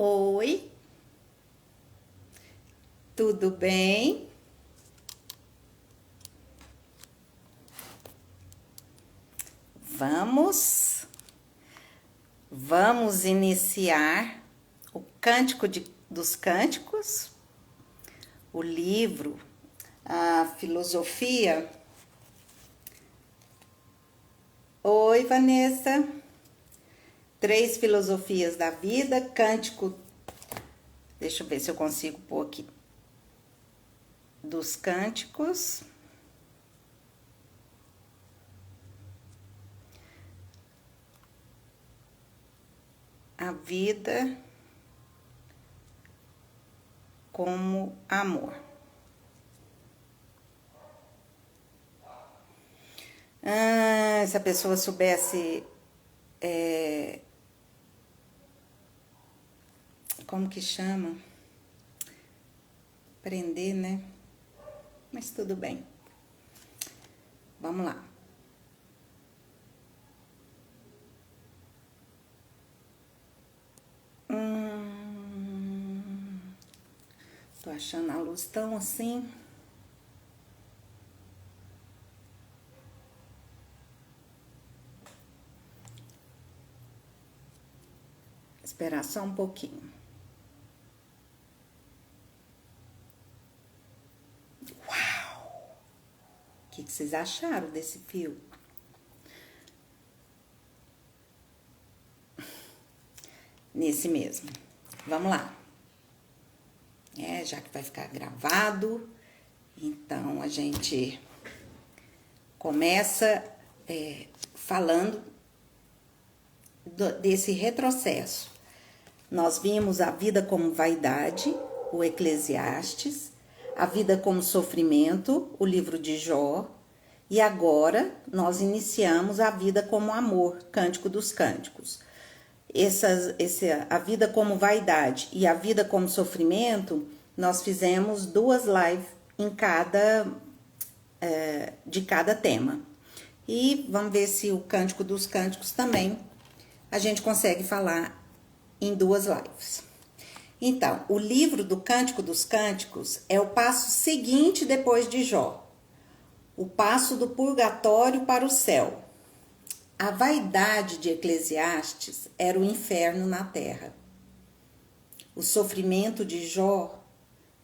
Oi, tudo bem? Vamos, vamos iniciar o dos Cânticos, o livro, a filosofia. Oi, Vanessa. 3 filosofias da vida, cântico. Deixa eu ver se eu consigo pôr aqui. Dos Cânticos. A vida como amor. Se a pessoa soubesse como que chama? Aprender, né? Mas tudo bem. Vamos lá. Tô achando a luz tão assim. Esperar só um pouquinho. Uau! O que vocês acharam desse fio? Nesse mesmo. Vamos lá. Já que vai ficar gravado, então a gente começa falando desse retrocesso. Nós vimos a vida como vaidade, o Eclesiastes, a vida como sofrimento, o livro de Jó, e agora nós iniciamos a vida como amor, Cântico dos Cânticos. A vida como vaidade e a vida como sofrimento, nós fizemos 2 lives de cada tema. E vamos ver se o Cântico dos Cânticos também a gente consegue falar em 2 lives. Então, o livro do Cântico dos Cânticos é o passo seguinte depois de Jó. O passo do purgatório para o céu. A vaidade de Eclesiastes era o inferno na terra. O sofrimento de Jó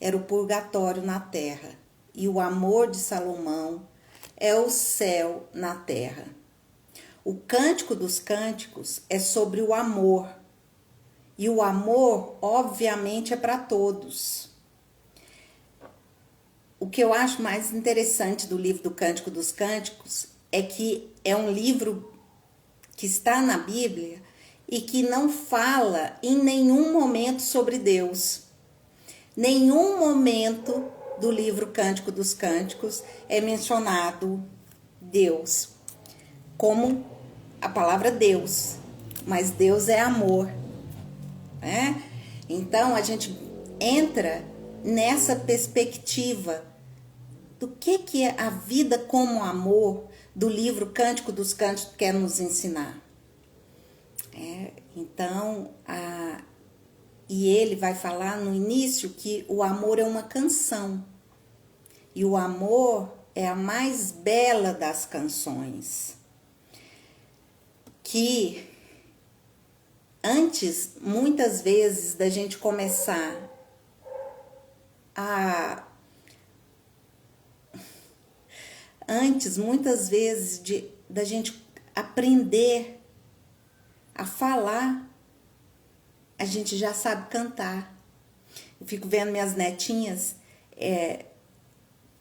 era o purgatório na terra. E o amor de Salomão é o céu na terra. O Cântico dos Cânticos é sobre o amor. E o amor, obviamente, é para todos. O que eu acho mais interessante do livro do Cântico dos Cânticos é que é um livro que está na Bíblia e que não fala em nenhum momento sobre Deus. Nenhum momento do livro Cântico dos Cânticos é mencionado Deus, como a palavra Deus, mas Deus é amor, né? Então a gente entra nessa perspectiva do que é a vida como amor do livro Cântico dos Cânticos quer nos ensinar. Então, e ele vai falar no início que o amor é uma canção. E o amor é a mais bela das canções. Que antes, muitas vezes, da gente começar muitas vezes, da gente aprender a falar, a gente já sabe cantar. Eu fico vendo minhas netinhas,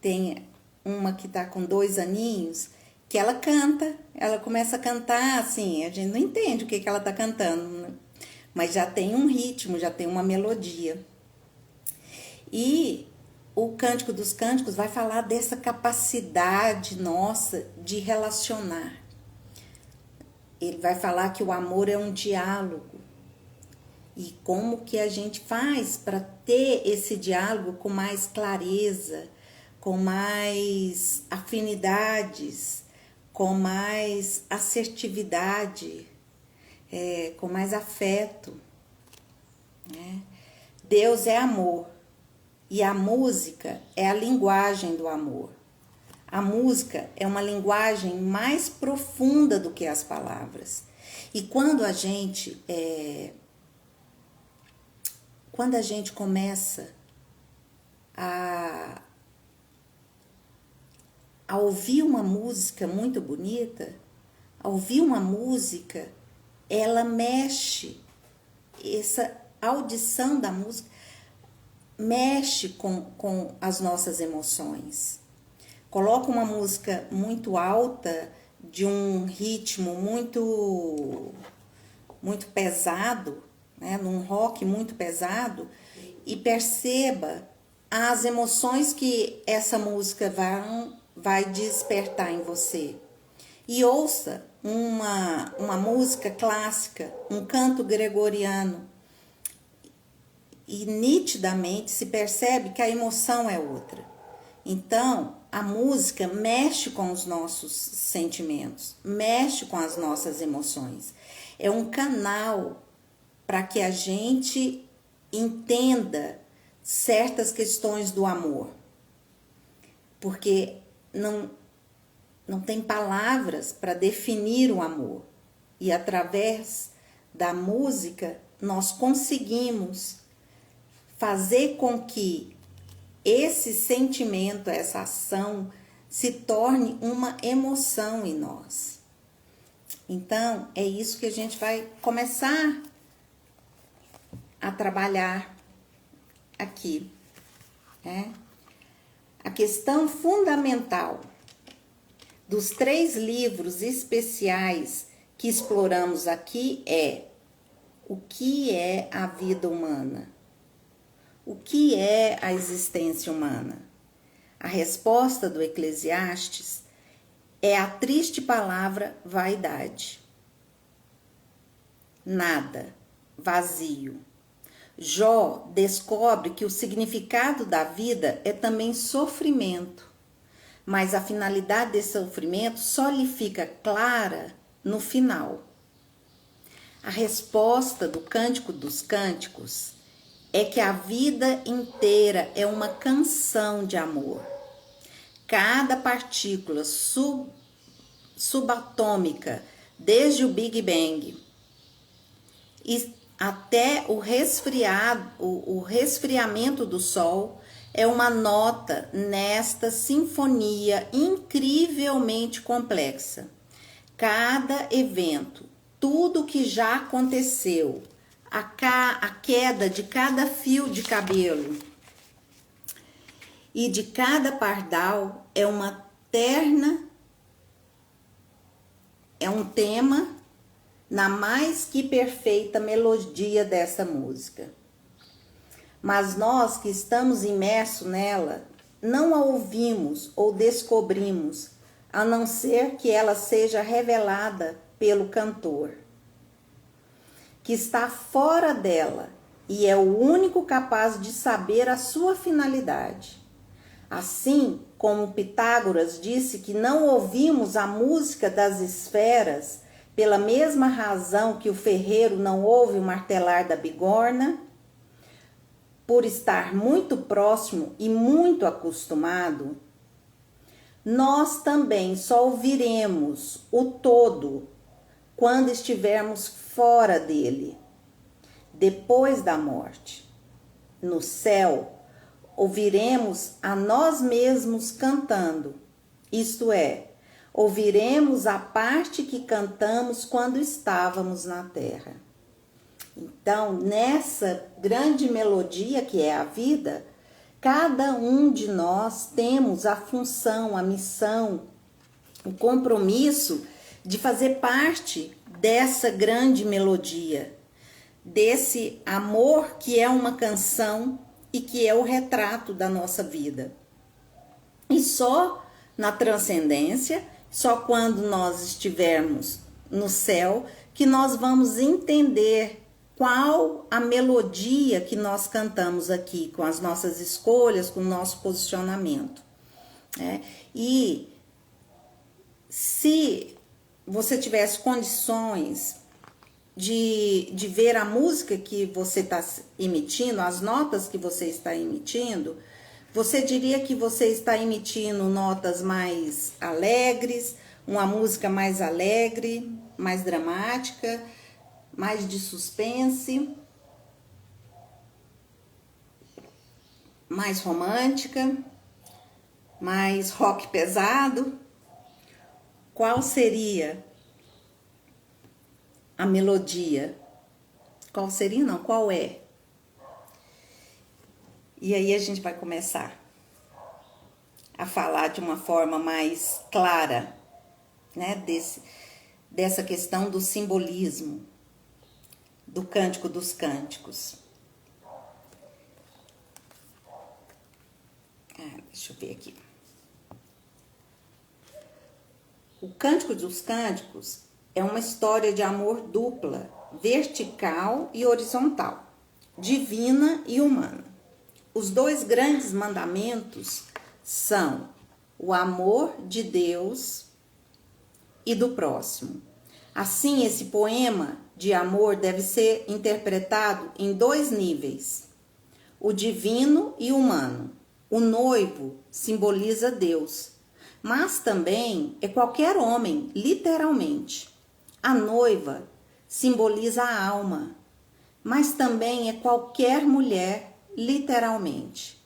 tem uma que tá com 2 aninhos, que ela canta, ela começa a cantar assim, a gente não entende o que ela tá cantando, né? Mas já tem um ritmo, já tem uma melodia. E o Cântico dos Cânticos vai falar dessa capacidade nossa de relacionar. Ele vai falar que o amor é um diálogo. E como que a gente faz para ter esse diálogo com mais clareza, com mais afinidades, com mais assertividade, com mais afeto. né? Deus é amor e a música é a linguagem do amor. A música é uma linguagem mais profunda do que as palavras. E quando a gente começa a ouvir uma música muito bonita, a ouvir uma música, ela mexe, essa audição da música mexe com as nossas emoções. Coloca uma música muito alta, de um ritmo muito pesado, né, num rock muito pesado, e perceba as emoções que essa música vai despertar em você. E ouça uma música clássica, um canto gregoriano, e nitidamente se percebe que a emoção é outra. Então, a música mexe com os nossos sentimentos, mexe com as nossas emoções. É um canal para que a gente entenda certas questões do amor. Porque não tem palavras para definir o amor. E através da música, nós conseguimos fazer com que esse sentimento, essa ação, se torne uma emoção em nós. Então, é isso que a gente vai começar a trabalhar aqui, né? A questão fundamental dos 3 livros especiais que exploramos aqui é: o que é a vida humana? O que é a existência humana? A resposta do Eclesiastes é a triste palavra vaidade. Nada, vazio. Jó descobre que o significado da vida é também sofrimento, mas a finalidade desse sofrimento só lhe fica clara no final. A resposta do Cântico dos Cânticos é que a vida inteira é uma canção de amor. Cada partícula subatômica, desde o Big Bang e até o resfriamento do Sol, é uma nota nesta sinfonia incrivelmente complexa. Cada evento, tudo que já aconteceu, a queda de cada fio de cabelo e de cada pardal é um tema na mais que perfeita melodia dessa música. Mas nós que estamos imersos nela, não a ouvimos ou descobrimos, a não ser que ela seja revelada pelo cantor, que está fora dela e é o único capaz de saber a sua finalidade. Assim como Pitágoras disse que não ouvimos a música das esferas pela mesma razão que o ferreiro não ouve o martelar da bigorna, por estar muito próximo e muito acostumado, nós também só ouviremos o todo quando estivermos fora dele, depois da morte. No céu, ouviremos a nós mesmos cantando, isto é, ouviremos a parte que cantamos quando estávamos na terra. Então, nessa grande melodia que é a vida, cada um de nós temos a função, a missão, o compromisso de fazer parte dessa grande melodia, desse amor que é uma canção e que é o retrato da nossa vida. E só na transcendência, só quando nós estivermos no céu, que nós vamos entender qual a melodia que nós cantamos aqui, com as nossas escolhas, com o nosso posicionamento. E se você tivesse condições de ver a música que você está emitindo, as notas que você está emitindo, você diria que você está emitindo notas mais alegres, uma música mais alegre, mais dramática, mais de suspense, mais romântica, mais rock pesado? Qual seria a melodia? Qual seria? Não, qual é? E aí a gente vai começar a falar de uma forma mais clara, né, dessa questão do simbolismo, do Cântico dos Cânticos. Deixa eu ver aqui. O Cântico dos Cânticos é uma história de amor dupla, vertical e horizontal, divina e humana. Os dois grandes mandamentos são o amor de Deus e do próximo. Assim, esse poema de amor deve ser interpretado em dois níveis: o divino e o humano. O noivo simboliza Deus, mas também é qualquer homem, literalmente. A noiva simboliza a alma, mas também é qualquer mulher, literalmente.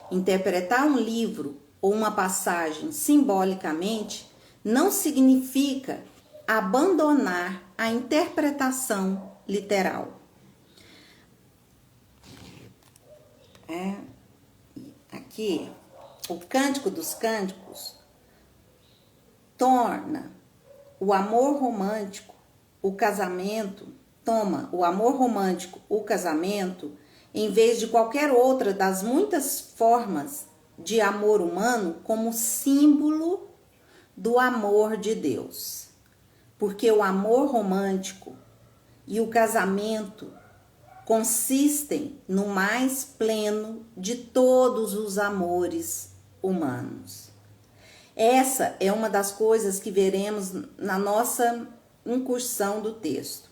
Interpretar um livro ou uma passagem simbolicamente não significa abandonar a interpretação literal. Aqui, o Cântico dos Cânticos torna o amor romântico, o casamento, toma o amor romântico, o casamento, em vez de qualquer outra das muitas formas de amor humano, como símbolo do amor de Deus. Porque o amor romântico e o casamento consistem no mais pleno de todos os amores humanos. Essa é uma das coisas que veremos na nossa incursão do texto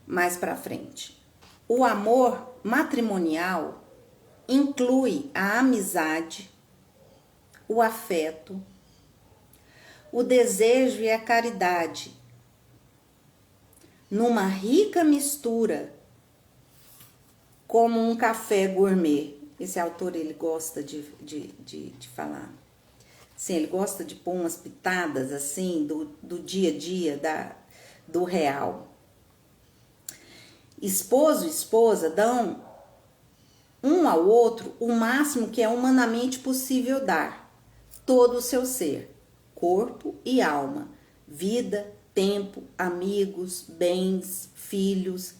mais para frente. O amor matrimonial inclui a amizade, o afeto, o desejo e a caridade, numa rica mistura, como um café gourmet. Esse autor, ele gosta de falar. Sim, ele gosta de pôr umas pitadas assim do dia a dia, do real. Esposo e esposa dão um ao outro o máximo que é humanamente possível dar. Todo o seu ser, corpo e alma, vida, tempo, amigos, bens, filhos,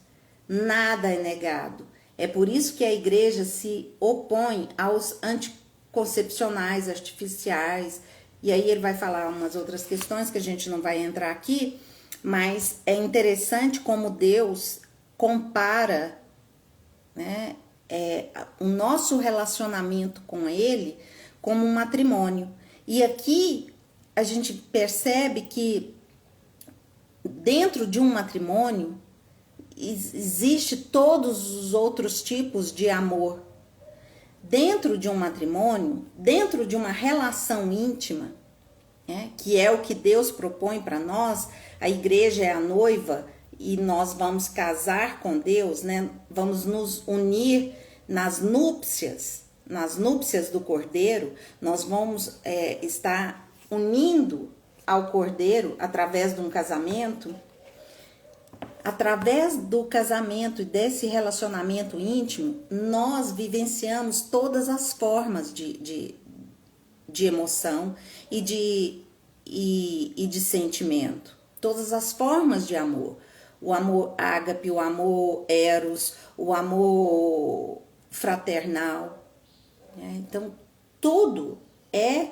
nada é negado. É por isso que a igreja se opõe aos anticoncepcionais artificiais, e aí ele vai falar umas outras questões que a gente não vai entrar aqui, mas é interessante como Deus compara, né, o nosso relacionamento com ele como um matrimônio. E aqui a gente percebe que dentro de um matrimônio existe todos os outros tipos de amor. Dentro de um matrimônio, dentro de uma relação íntima, né, que é o que Deus propõe para nós, a igreja é a noiva e nós vamos casar com Deus, né? Vamos nos unir nas núpcias do Cordeiro, nós vamos estar unindo ao Cordeiro através de um casamento. Através do casamento e desse relacionamento íntimo, nós vivenciamos todas as formas de emoção e de sentimento, todas as formas de amor. O amor ágape, o amor eros, o amor fraternal. Então, tudo é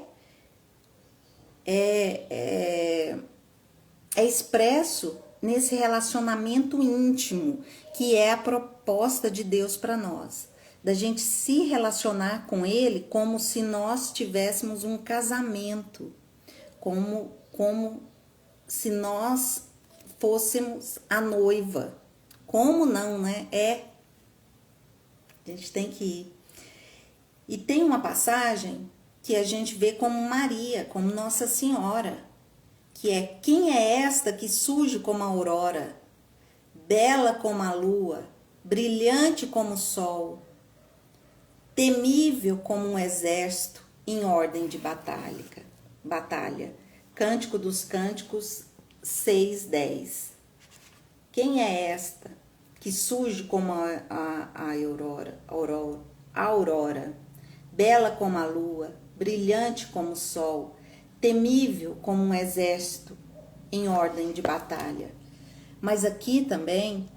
expresso nesse relacionamento íntimo, que é a proposta de Deus para nós. Da gente se relacionar com Ele como se nós tivéssemos um casamento, como se nós fôssemos a noiva. Como não, né? A gente tem que ir. E tem uma passagem que a gente vê como Maria, como Nossa Senhora, que é: quem é esta que surge como a aurora, bela como a lua, brilhante como o sol, temível como um exército em ordem de batalha. Cântico dos Cânticos 6:10. Quem é esta que surge como a aurora, bela como a lua, brilhante como o sol, temível como um exército em ordem de batalha? Mas aqui também,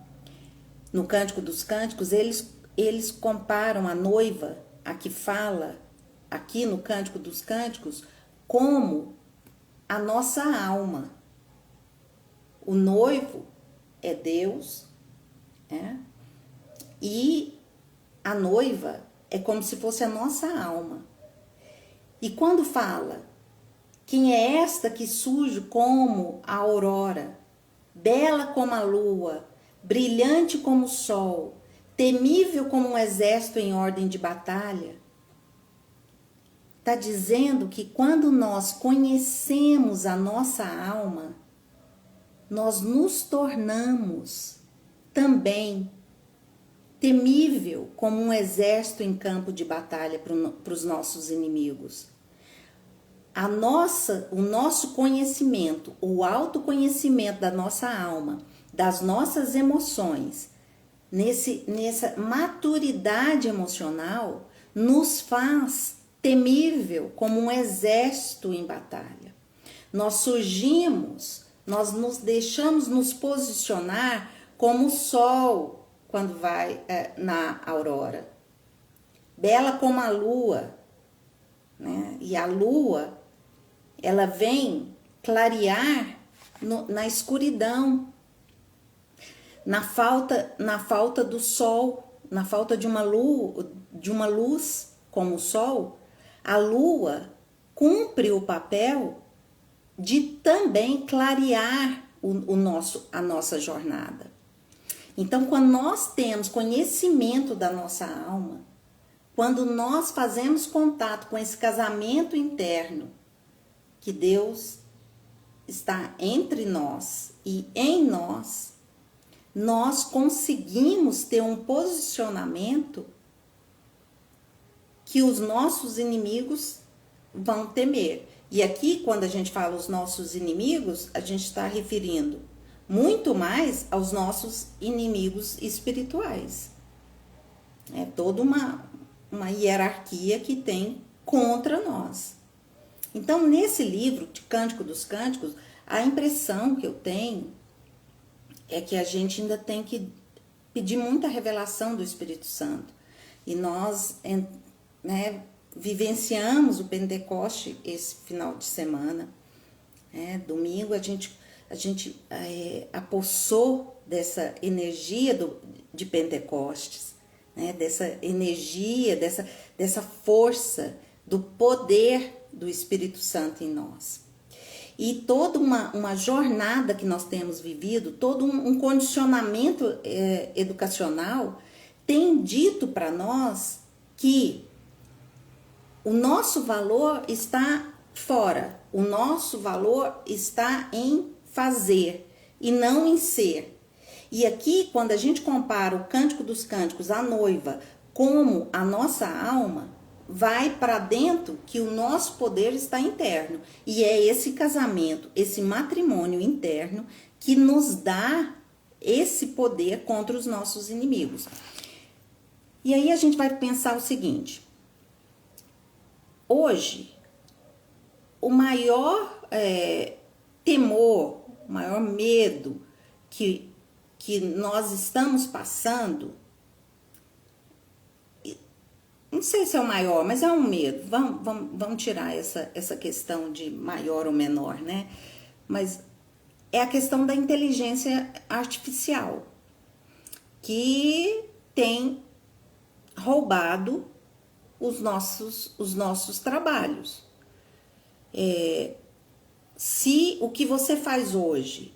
no Cântico dos Cânticos, eles comparam a noiva, a que fala aqui no Cântico dos Cânticos, como a nossa alma. O noivo é Deus, né? E a noiva é como se fosse a nossa alma. E quando fala: quem é esta que surge como a aurora, bela como a lua, brilhante como o sol, temível como um exército em ordem de batalha, está dizendo que quando nós conhecemos a nossa alma, nós nos tornamos também temível como um exército em campo de batalha para os nossos inimigos. O nosso conhecimento, o autoconhecimento da nossa alma, das nossas emoções, nessa maturidade emocional, nos faz temível como um exército em batalha. Nós surgimos, nós nos deixamos nos posicionar como o sol quando vai na aurora, bela como a lua, né? E a lua, ela vem clarear na escuridão, na falta do sol, na falta de uma luz como o sol. A lua cumpre o papel de também clarear a nossa jornada. Então, quando nós temos conhecimento da nossa alma, quando nós fazemos contato com esse casamento interno, que Deus está entre nós e em nós, nós conseguimos ter um posicionamento que os nossos inimigos vão temer. E aqui, quando a gente fala os nossos inimigos, a gente está referindo muito mais aos nossos inimigos espirituais. É toda uma hierarquia que tem contra nós. Então, nesse livro de Cântico dos Cânticos, a impressão que eu tenho é que a gente ainda tem que pedir muita revelação do Espírito Santo. E nós, né, vivenciamos o Pentecoste esse final de semana. Domingo a gente apossou dessa energia de Pentecostes, né, dessa energia, dessa força, do poder do Espírito Santo em nós. E toda uma jornada que nós temos vivido, todo um condicionamento educacional tem dito para nós que o nosso valor está fora, o nosso valor está em fazer e não em ser. E aqui, quando a gente compara o Cântico dos Cânticos, a noiva, como a nossa alma, vai para dentro que o nosso poder está interno. E é esse casamento, esse matrimônio interno que nos dá esse poder contra os nossos inimigos. E aí a gente vai pensar o seguinte: hoje, o maior temor, o maior medo que nós estamos passando, não sei se é o maior, mas é um medo. Vamos tirar essa questão de maior ou menor, né? Mas é a questão da inteligência artificial, que tem roubado os nossos trabalhos. Se o que você faz hoje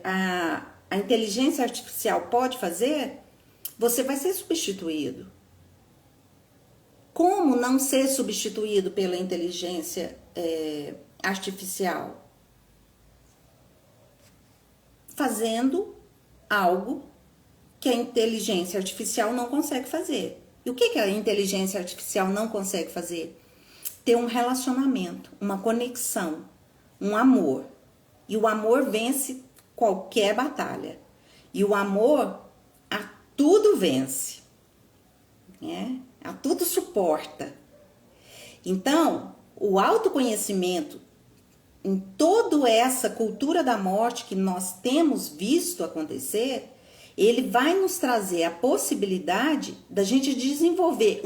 a inteligência artificial pode fazer, você vai ser substituído. Como não ser substituído pela inteligência artificial? Fazendo algo que a inteligência artificial não consegue fazer. E o que a inteligência artificial não consegue fazer? Ter um relacionamento, uma conexão, um amor. E o amor vence qualquer batalha. E o amor a tudo vence, né? A tudo suporta. Então, o autoconhecimento, em toda essa cultura da morte que nós temos visto acontecer, ele vai nos trazer a possibilidade da gente desenvolver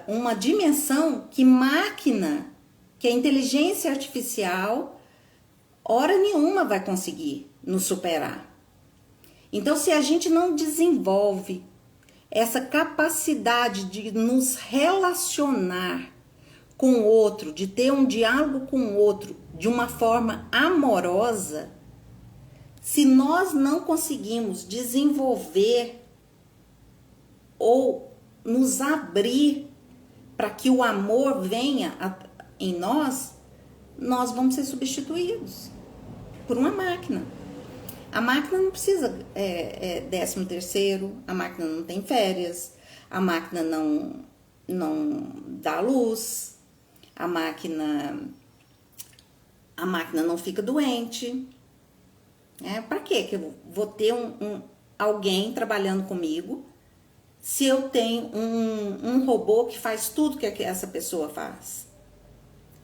uma dimensão que a inteligência artificial, hora nenhuma vai conseguir nos superar. Então, se a gente não desenvolve essa capacidade de nos relacionar com o outro, de ter um diálogo com o outro de uma forma amorosa, se nós não conseguimos desenvolver ou nos abrir para que o amor venha em nós, nós vamos ser substituídos por uma máquina. A máquina não precisa 13º, a máquina não tem férias, a máquina não dá luz, a máquina não fica doente. Para quê que eu vou ter alguém trabalhando comigo se eu tenho um robô que faz tudo que essa pessoa faz?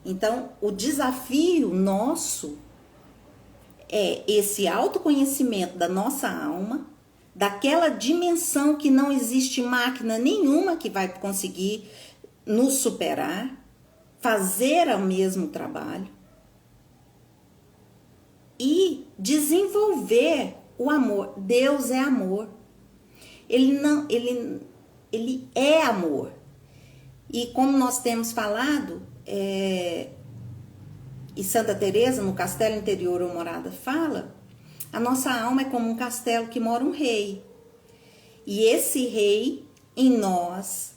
Então, o desafio nosso é esse autoconhecimento da nossa alma, daquela dimensão que não existe máquina nenhuma que vai conseguir nos superar, fazer o mesmo trabalho e desenvolver o amor. Deus é amor. Ele é amor. E como nós temos falado, e Santa Teresa, no Castelo Interior ou Morada, fala, a nossa alma é como um castelo que mora um rei. E esse rei, em nós,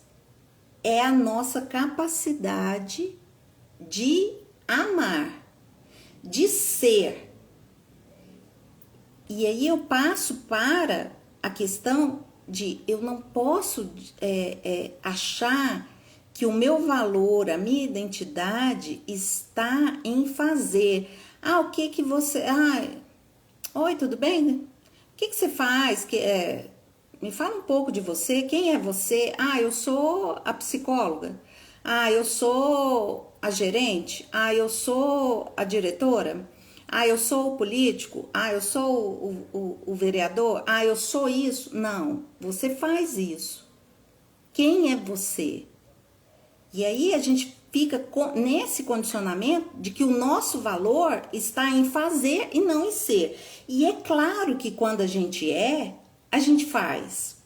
é a nossa capacidade de amar, de ser. E aí eu passo para a questão de eu não posso achar que o meu valor, a minha identidade está em fazer. O que você... oi, tudo bem? O que você faz? Me fala um pouco de você. Quem é você? Eu sou a psicóloga. Eu sou a gerente. Eu sou a diretora. Eu sou o político. Eu sou o vereador. Eu sou isso. Não, você faz isso. Quem é você? E aí a gente fica nesse condicionamento de que o nosso valor está em fazer e não em ser. E é claro que quando a gente faz.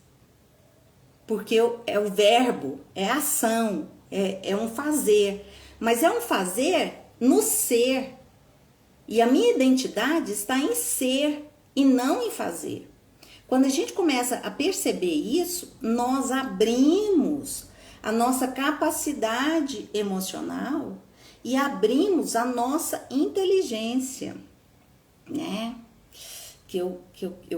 Porque é o verbo, é a ação, é um fazer. Mas é um fazer no ser. E a minha identidade está em ser e não em fazer. Quando a gente começa a perceber isso, nós abrimos a nossa capacidade emocional e abrimos a nossa inteligência, né? Que eu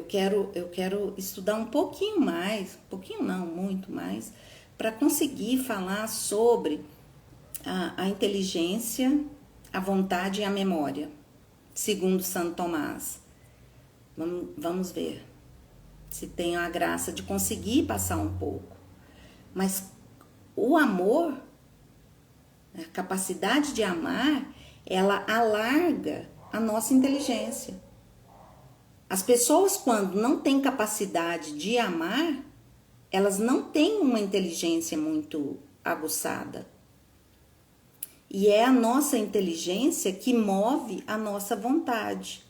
quero estudar um pouquinho mais, pouquinho não, muito mais, para conseguir falar sobre a inteligência, a vontade e a memória, segundo Santo Tomás. Vamos ver se tenho a graça de conseguir passar um pouco. Mas o amor, a capacidade de amar, ela alarga a nossa inteligência. As pessoas, quando não têm capacidade de amar, elas não têm uma inteligência muito aguçada. E é a nossa inteligência que move a nossa vontade.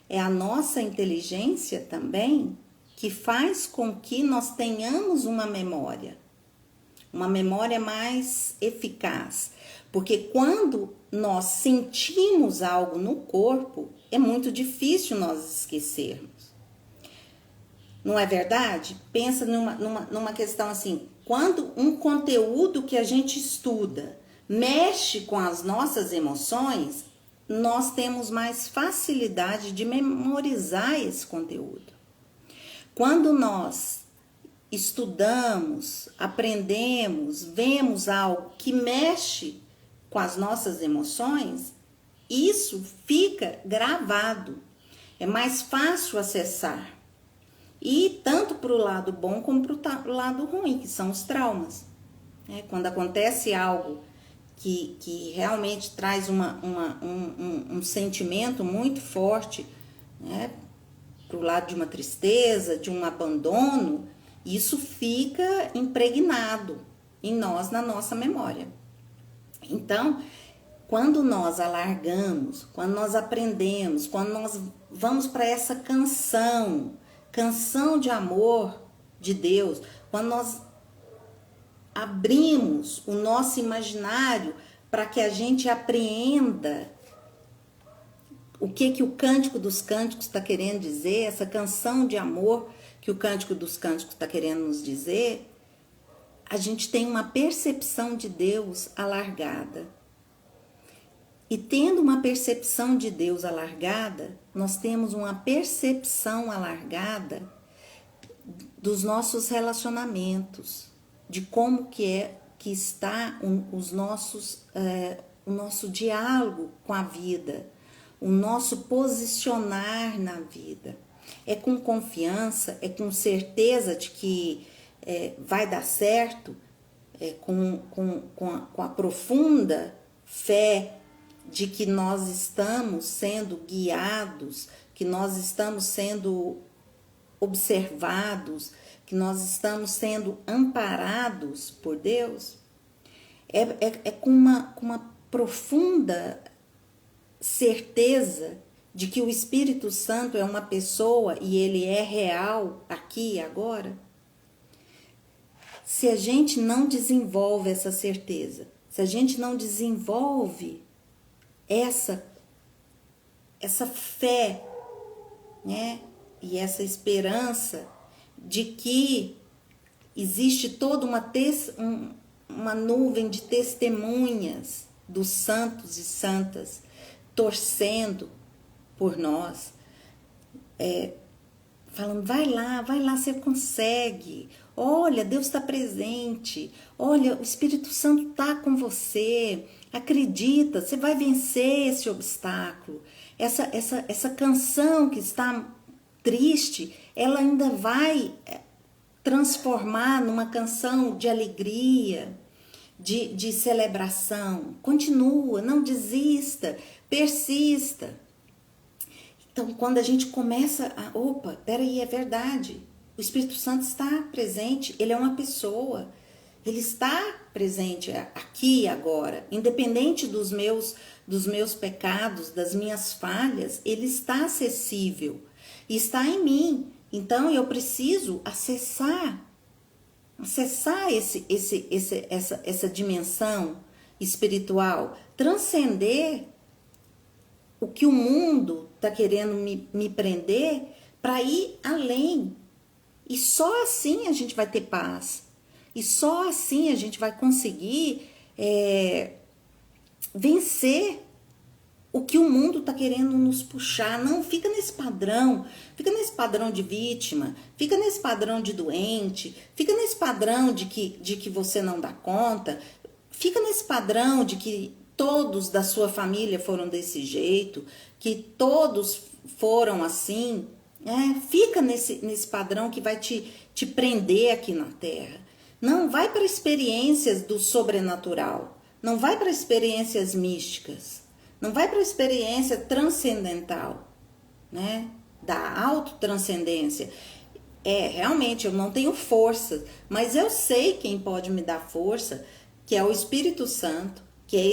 É a nossa inteligência também que faz com que nós tenhamos uma memória. uma memória mais eficaz. Porque quando nós sentimos algo no corpo, é muito difícil nós esquecermos. Não é verdade? Pensa numa questão assim, quando um conteúdo que a gente estuda mexe com as nossas emoções, nós temos mais facilidade de memorizar esse conteúdo. Quando nós estudamos, aprendemos, vemos algo que mexe com as nossas emoções, isso fica gravado. É mais fácil acessar. E tanto para o lado bom como para o lado ruim, que são os traumas. Quando acontece algo que realmente traz um sentimento muito forte, né, para o lado de uma tristeza, de um abandono, isso fica impregnado em nós, na nossa memória. Então, quando nós alargamos, quando nós aprendemos, quando nós vamos para essa canção de amor de Deus, quando nós abrimos o nosso imaginário para que a gente apreenda o que o Cântico dos Cânticos está querendo dizer, essa canção de amor que o Cântico dos Cânticos está querendo nos dizer, a gente tem uma percepção de Deus alargada. E tendo uma percepção de Deus alargada, nós temos uma percepção alargada dos nossos relacionamentos, de como que está o nosso diálogo com a vida, o nosso posicionar na vida. É com confiança, é com certeza de que vai dar certo, com a profunda fé de que nós estamos sendo guiados, que nós estamos sendo observados, que nós estamos sendo amparados por Deus, é com uma profunda certeza de que o Espírito Santo é uma pessoa e ele é real aqui e agora. Se a gente não desenvolve essa certeza, se a gente não desenvolve essa fé, né, e essa esperança de que existe toda uma nuvem de testemunhas dos santos e santas torcendo por nós, falando, vai lá, você consegue, olha, Deus está presente, olha, o Espírito Santo está com você, acredita, você vai vencer esse obstáculo, essa canção que está triste, ela ainda vai transformar numa canção de alegria, de celebração. Continua, não desista, persista. Então, quando a gente começa opa, peraí, é verdade, o Espírito Santo está presente, ele é uma pessoa, ele está presente aqui e agora, independente dos meus pecados, das minhas falhas, ele está acessível, está em mim. Então, eu preciso acessar essa dimensão espiritual, transcender o que o mundo está querendo me prender para ir além. E só assim a gente vai ter paz. E só assim a gente vai conseguir vencer o que o mundo está querendo nos puxar. Não fica nesse padrão de vítima, fica nesse padrão de doente, fica nesse padrão de que você não dá conta, fica nesse padrão de que todos da sua família foram desse jeito, que todos foram assim. Fica nesse padrão que vai te prender aqui na Terra. Não vai para experiências do sobrenatural, não vai para experiências místicas, não vai para a experiência transcendental, né? Da autotranscendência. Realmente eu não tenho força, mas eu sei quem pode me dar força, que é o Espírito Santo, que é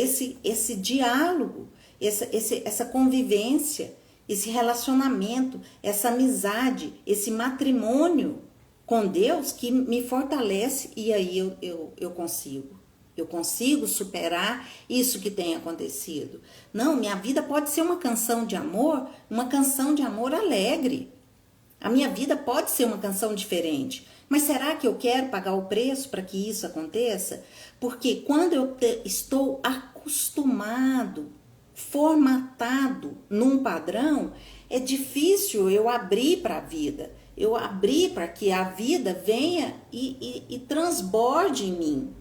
esse diálogo, essa convivência, esse relacionamento, essa amizade, esse matrimônio com Deus que me fortalece e aí eu consigo. Eu consigo superar isso que tem acontecido. Não, minha vida pode ser uma canção de amor alegre. A minha vida pode ser uma canção diferente. Mas será que eu quero pagar o preço para que isso aconteça? Porque quando eu estou acostumado, formatado num padrão, é difícil eu abrir para a vida. Eu abrir para que a vida venha e transborde em mim.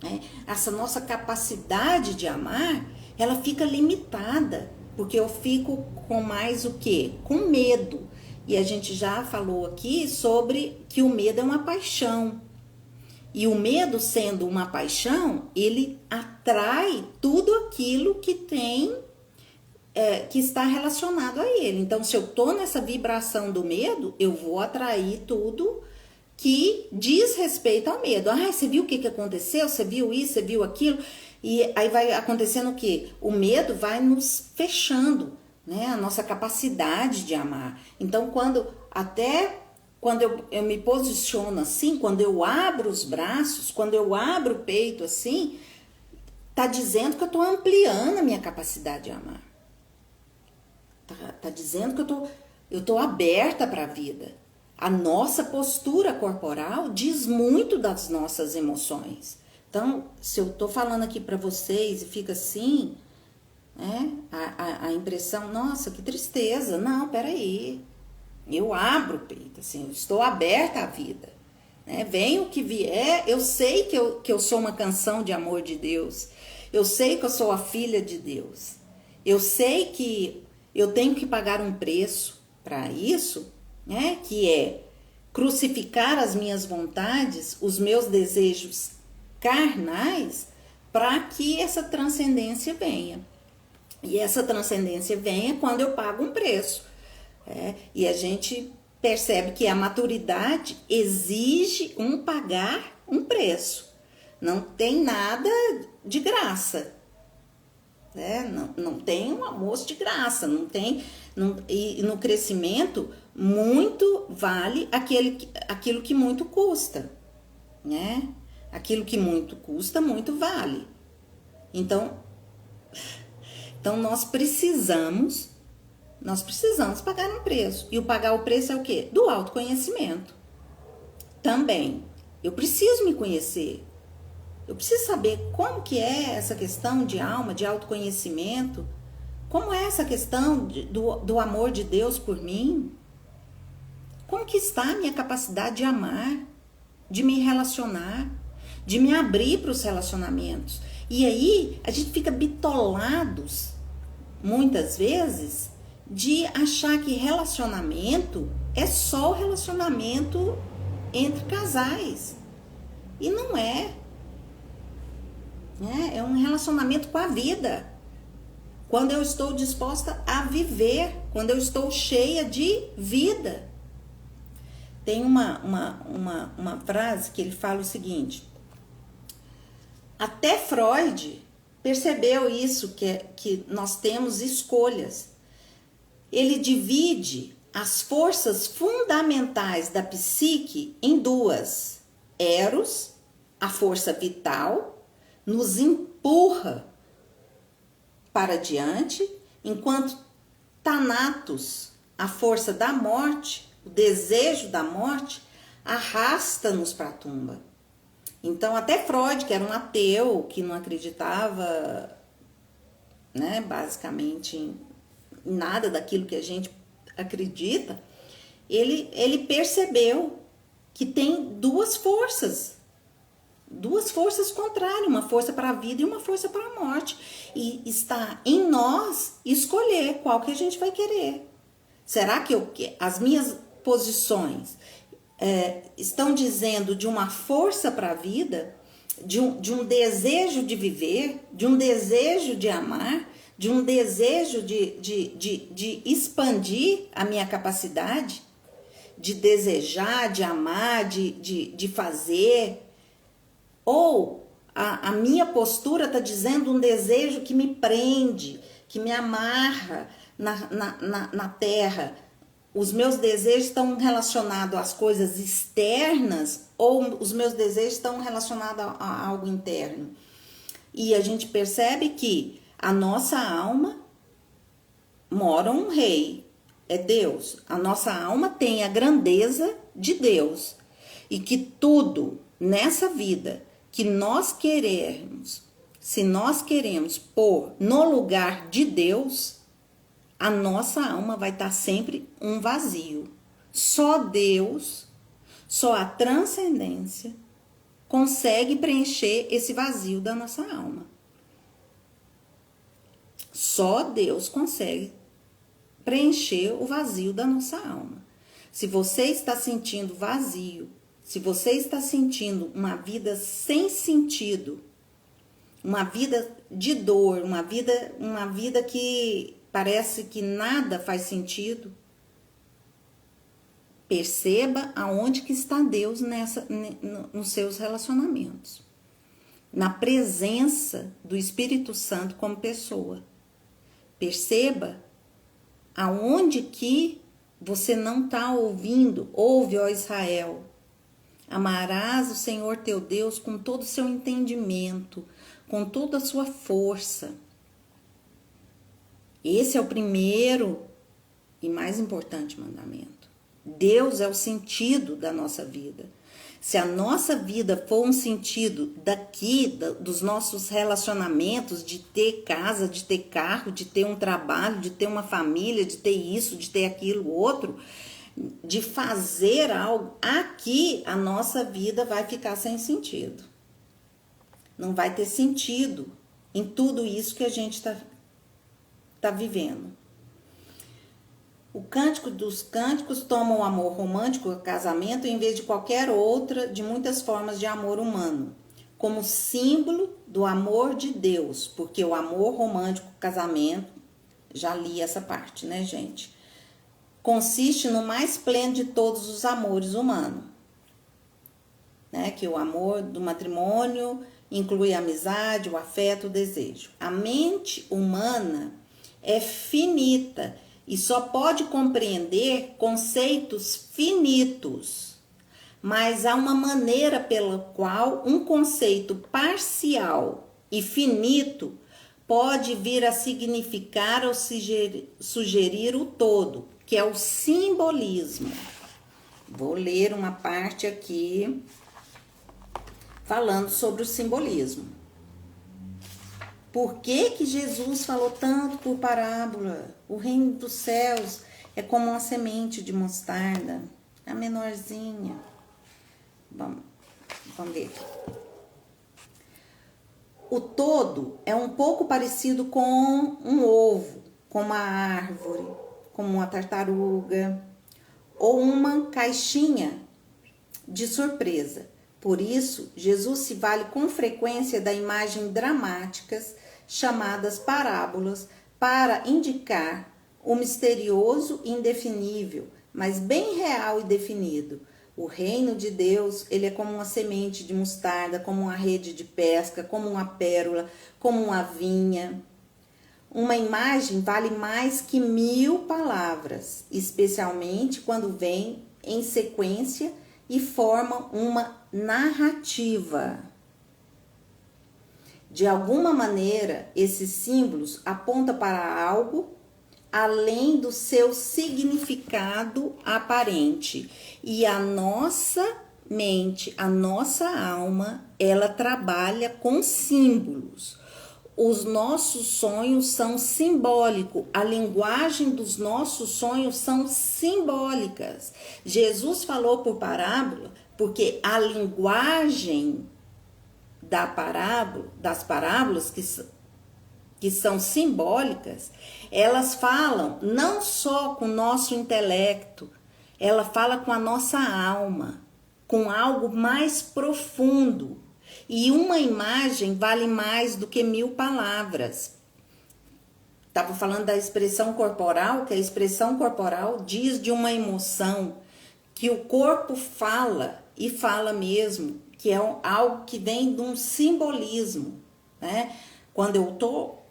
Né? Essa nossa capacidade de amar, ela fica limitada. Porque eu fico com mais o quê? Com medo. E a gente já falou aqui sobre que o medo é uma paixão. E o medo, sendo uma paixão, ele atrai tudo aquilo que tem, que está relacionado a ele. Então, se eu tô nessa vibração do medo, eu vou atrair tudo que diz respeito ao medo. Ah, você viu o que aconteceu? Você viu isso? Você viu aquilo? E aí vai acontecendo o quê? O medo vai nos fechando, né? A nossa capacidade de amar. Então, quando eu me posiciono assim, quando eu abro os braços, quando eu abro o peito assim, tá dizendo que eu tô ampliando a minha capacidade de amar. Tá dizendo que eu tô aberta para a vida. A nossa postura corporal diz muito das nossas emoções. Então, se eu tô falando aqui para vocês e fica assim, né? A impressão, nossa, que tristeza. Não, peraí. Eu abro o peito, assim, eu estou aberta à vida. Né? Vem o que vier, eu sei que eu sou uma canção de amor de Deus. Eu sei que eu sou a filha de Deus. Eu sei que eu tenho que pagar um preço para isso, né? Que é crucificar as minhas vontades, os meus desejos carnais, para que essa transcendência venha. E essa transcendência venha quando eu pago um preço. E a gente percebe que a maturidade exige pagar um preço. Não tem nada de graça. Não tem um almoço de graça. E no crescimento, muito vale aquilo que muito custa. Né? Aquilo que muito custa, muito vale. Então nós precisamos pagar um preço. E o pagar o preço é o quê? Do autoconhecimento. Também. Eu preciso me conhecer. Eu preciso saber como que é essa questão de alma, de autoconhecimento. Como é essa questão do amor de Deus por mim. Como que está a minha capacidade de amar, de me relacionar, de me abrir para os relacionamentos. E aí a gente fica bitolados, muitas vezes, de achar que relacionamento é só o relacionamento entre casais. E não é. É um relacionamento com a vida. Quando eu estou disposta a viver, quando eu estou cheia de vida. Tem uma frase que ele fala o seguinte: até Freud percebeu isso, que nós temos escolhas. Ele divide as forças fundamentais da psique em duas. Eros, a força vital, nos empurra para diante, enquanto Thanatos, a força da morte, o desejo da morte, arrasta-nos para a tumba. Então, até Freud, que era um ateu, que não acreditava, né, basicamente em nada daquilo que a gente acredita, ele percebeu que tem duas forças contrárias, uma força para a vida e uma força para a morte. E está em nós escolher qual que a gente vai querer. Será que as minhas posições estão dizendo de uma força para a vida, de um desejo de viver, de um desejo de amar, de um desejo de expandir a minha capacidade, de desejar, de amar, de fazer? Ou a minha postura está dizendo um desejo que me prende, que me amarra na terra, os meus desejos estão relacionados às coisas externas ou os meus desejos estão relacionados a algo interno? E a gente percebe que a nossa alma mora um rei, é Deus. A nossa alma tem a grandeza de Deus. E que tudo nessa vida que nós queremos, se nós queremos pôr no lugar de Deus, a nossa alma vai estar sempre um vazio. Só Deus, só a transcendência consegue preencher esse vazio da nossa alma. Só Deus consegue preencher o vazio da nossa alma. Se você está sentindo vazio, se você está sentindo uma vida sem sentido, uma vida de dor, uma vida que parece que nada faz sentido, perceba aonde que está Deus nos seus relacionamentos. Na presença do Espírito Santo como pessoa. Perceba aonde que você não está ouvindo. Ouve, ó Israel. Amarás o Senhor teu Deus com todo o seu entendimento, com toda a sua força. Esse é o primeiro e mais importante mandamento. Deus é o sentido da nossa vida. Se a nossa vida for um sentido dos nossos relacionamentos, de ter casa, de ter carro, de ter um trabalho, de ter uma família, de ter isso, de ter aquilo, outro, de fazer algo, aqui a nossa vida vai ficar sem sentido. Não vai ter sentido em tudo isso que a gente está vivendo. O Cântico dos Cânticos toma o amor romântico, o casamento, em vez de qualquer outra de muitas formas de amor humano, como símbolo do amor de Deus, porque o amor romântico, o casamento, já li essa parte, né, gente? Consiste no mais pleno de todos os amores humanos, né? Que o amor do matrimônio inclui a amizade, o afeto, o desejo. A mente humana é finita e só pode compreender conceitos finitos, mas há uma maneira pela qual um conceito parcial e finito pode vir a significar ou sugerir o todo, que é o simbolismo. Vou ler uma parte aqui falando sobre o simbolismo. Por que Jesus falou tanto por parábola? O reino dos céus é como uma semente de mostarda, a menorzinha. Vamos ver aqui. O todo é um pouco parecido com um ovo, com uma árvore, como uma tartaruga ou uma caixinha de surpresa. Por isso, Jesus se vale com frequência da imagem dramáticas chamadas parábolas para indicar o misterioso e indefinível, mas bem real e definido. O reino de Deus, ele é como uma semente de mostarda, como uma rede de pesca, como uma pérola, como uma vinha. Uma imagem vale mais que 1000 palavras, especialmente quando vem em sequência e forma uma narrativa. De alguma maneira, esses símbolos apontam para algo além do seu significado aparente. E a nossa mente, a nossa alma, ela trabalha com símbolos. Os nossos sonhos são simbólicos, a linguagem dos nossos sonhos são simbólicas. Jesus falou por parábola, porque a linguagem das parábolas que são simbólicas, elas falam não só com o nosso intelecto, ela fala com a nossa alma, com algo mais profundo. E uma imagem vale mais do que 1000 palavras. Estava falando da expressão corporal, que a expressão corporal diz de uma emoção que o corpo fala, e fala mesmo, que é algo que vem de um simbolismo, né? Quando eu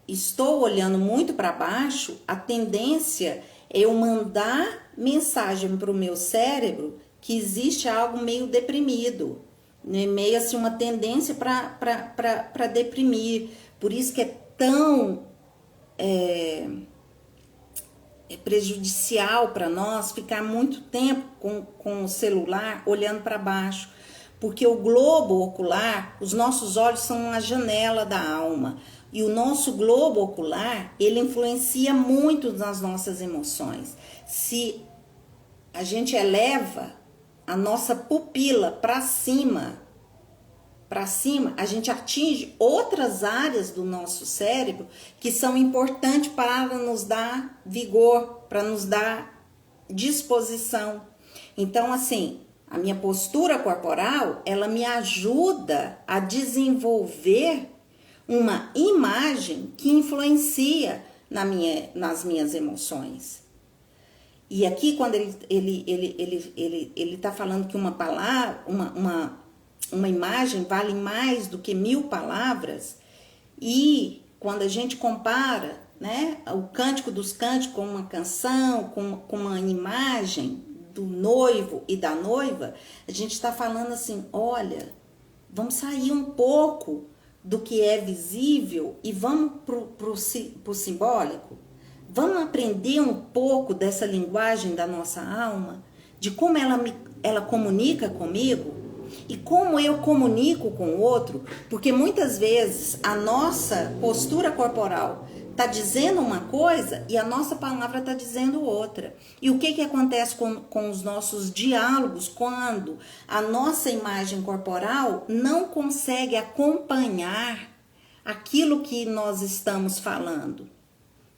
estou olhando muito para baixo, a tendência É eu mandar mensagem para o meu cérebro que existe algo meio deprimido, né? Meio assim uma tendência para deprimir. Por isso que é tão prejudicial para nós ficar muito tempo com o celular olhando para baixo. Porque o globo ocular, os nossos olhos são uma janela da alma. E o nosso globo ocular, ele influencia muito nas nossas emoções. Se a gente eleva a nossa pupila para cima, a gente atinge outras áreas do nosso cérebro que são importantes para nos dar vigor, para nos dar disposição. Então, assim, a minha postura corporal, ela me ajuda a desenvolver uma imagem que influencia nas minhas emoções. E aqui, quando ele tá falando que uma palavra, uma imagem vale mais do que 1000 palavras, e quando a gente compara, né, o Cântico dos Cânticos com uma canção, com uma imagem do noivo e da noiva, a gente está falando assim, olha, vamos sair um pouco do que é visível e vamos pro simbólico. Vamos aprender um pouco dessa linguagem da nossa alma, de como ela comunica comigo e como eu comunico com o outro, porque muitas vezes a nossa postura corporal está dizendo uma coisa e a nossa palavra está dizendo outra. E o que acontece com os nossos diálogos quando a nossa imagem corporal não consegue acompanhar aquilo que nós estamos falando?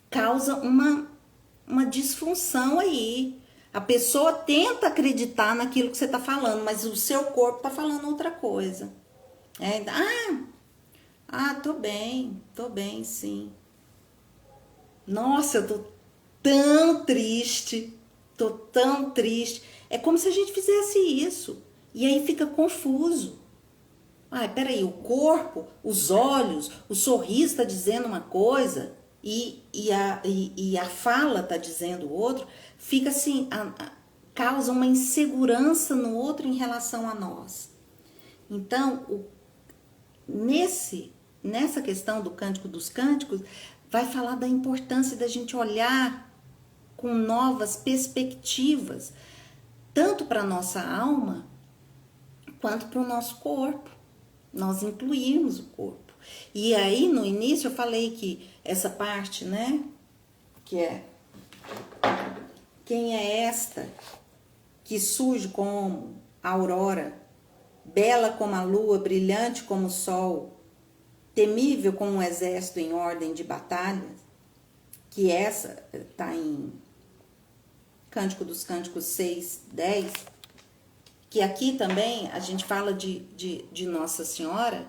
Causa uma disfunção aí. A pessoa tenta acreditar naquilo que você está falando, mas o seu corpo está falando outra coisa. Tô bem, sim. Nossa, eu tô tão triste. É como se a gente fizesse isso. E aí fica confuso. Peraí, o corpo, os olhos, o sorriso está dizendo uma coisa e a fala está dizendo outra. Fica assim, causa uma insegurança no outro em relação a nós. Então, nessa questão do Cântico dos Cânticos, vai falar da importância da gente olhar com novas perspectivas, tanto para a nossa alma, quanto para o nosso corpo. Nós incluirmos o corpo. E aí, no início, eu falei que essa parte, né, que é: quem é esta que surge como a aurora, bela como a lua, brilhante como o sol, temível como um exército em ordem de batalha? Que essa está em Cântico dos Cânticos 6:10, que aqui também a gente fala de Nossa Senhora,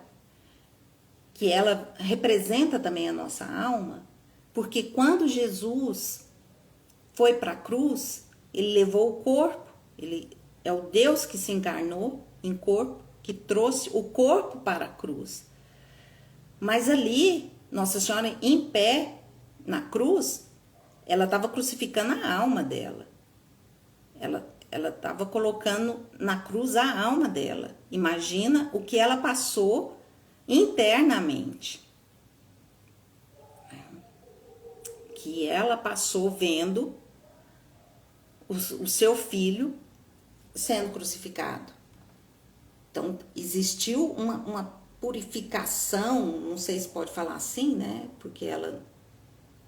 que ela representa também a nossa alma, porque quando Jesus foi para a cruz, ele levou o corpo, ele é o Deus que se encarnou em corpo, que trouxe o corpo para a cruz. Mas ali, Nossa Senhora em pé, na cruz, ela estava crucificando a alma dela. Ela estava colocando na cruz a alma dela. Imagina o que ela passou internamente. Que ela passou vendo o seu filho sendo crucificado. Então, existiu uma purificação, não sei se pode falar assim, né? Porque ela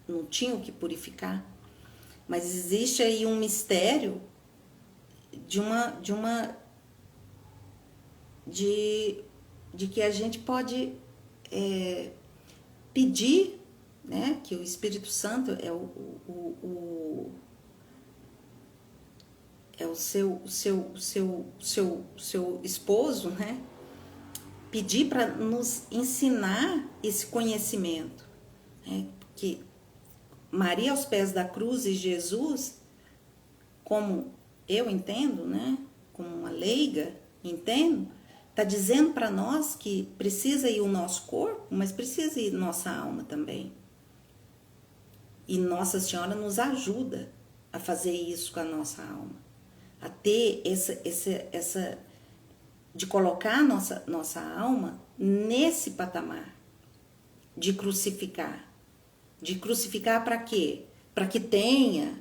não tinha o que purificar. Mas existe aí um mistério de que a gente pode pedir, né, que o Espírito Santo é o seu esposo, né? Pedir para nos ensinar esse conhecimento, né? Que Maria aos pés da cruz e Jesus, como eu entendo, né? Como uma leiga, entendo, está dizendo para nós que precisa ir o nosso corpo, mas precisa ir nossa alma também. E Nossa Senhora nos ajuda a fazer isso com a nossa alma, a ter essa de colocar a nossa alma nesse patamar de crucificar. De crucificar para quê? Para que tenha,